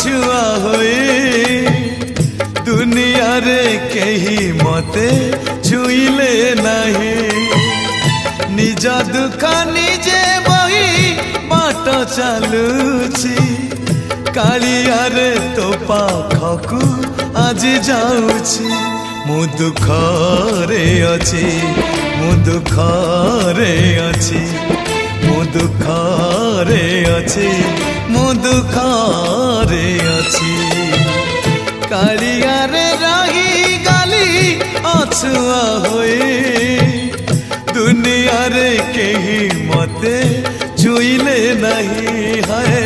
अछुआ होए दुनिया रे कहीं मते छुईले नहीं निज दुख निजे बही बाट चलुची कालिया रे तो पाखकू आज जाऊची मु दुखरे अछि मु दुखरे अछि मु दुखरे अछि मु दुखरे अछि कालिया रे रही गली अछुआ होए दुनिया रे कहीं मते छुईले नहीं है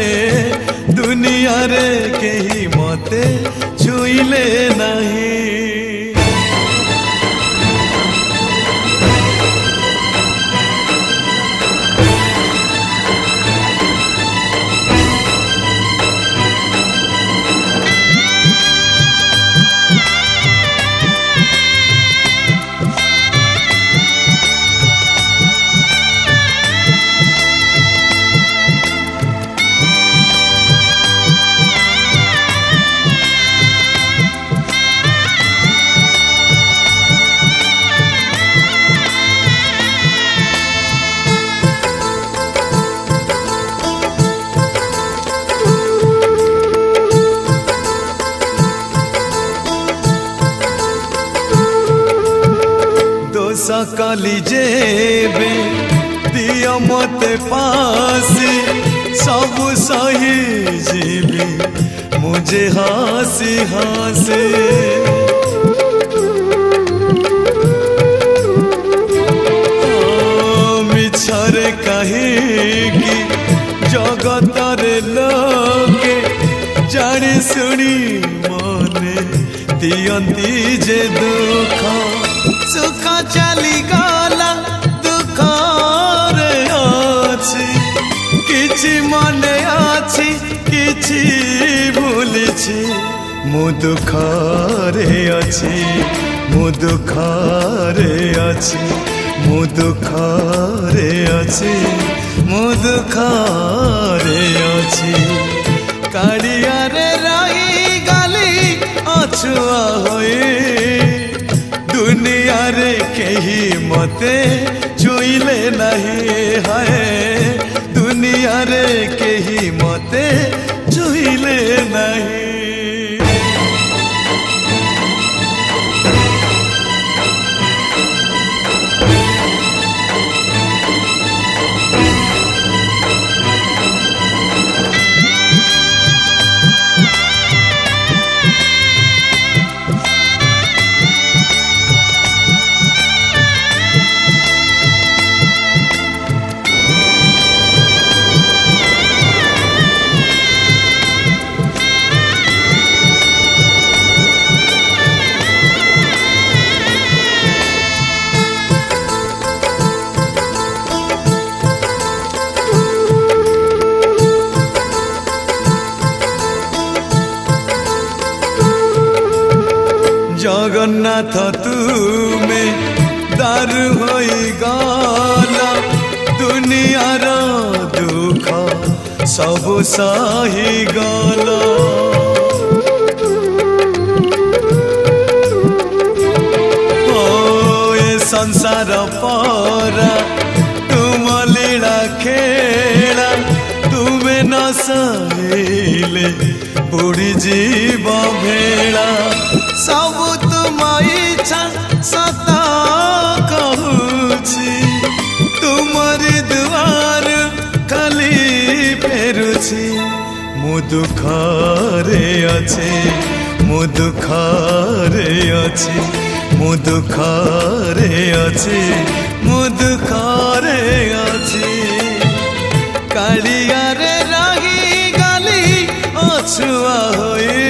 दुनिया रे कहीं मते छुईले नहीं सकली जेबे दिया मते पासी सब सही जीवी मुझे हंसी हंसी मिछरे कहीं जगत रे लोके जानी सुनी मने दियंती जे दुख सुख चली गला दुख रे अछि किछि मने अछि किछि भूलिछि मु दुख रे अछि मु दुख रे अछि मु दुख रे अछि मु दुख रे अछि कालिया रे रही गली अछुआ होए दुनिया रे कहीं मते छुईले नहीं है दुनिया रे कहीं मते छुईले नहीं जगन्नाथ तुमे दारू होई गला दुनियार दुख सब सही गला ए संसार परा तुम लीला खेला तुमे न सहेले बुढ़ी जीव भेड़ा सब तुम इच्छा सता कहूची तुमरी दुआर खाली फेरुची मु दुखरे अछि मु दुखरे अछि मु दुखरे अछि मु दुखरे अछि कालिया रे रही गली अछुआ होए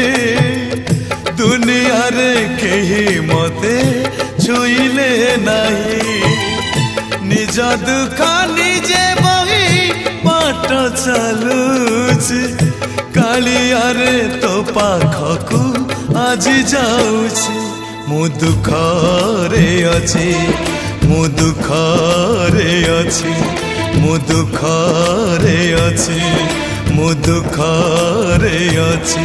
दुनिया रे कहीं मते छुईले नहीं निज दुख निजे बही बाट चलुची कालिया रे तो पाखकू आज जाऊची मु दुखरे अछि मु दुखरे अछि मु दुखरे अछि ମୁଁ ଦୁଃଖରେ ଅଛି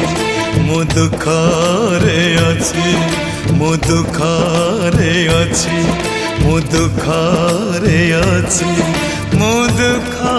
ମୁଁ ଦୁଃଖରେ ଅଛି ମୁଁ ଦୁଃଖରେ ଅଛି ମୁଁ ଦୁଃଖରେ ଅଛି ମୁଁ ଦୁଃଖ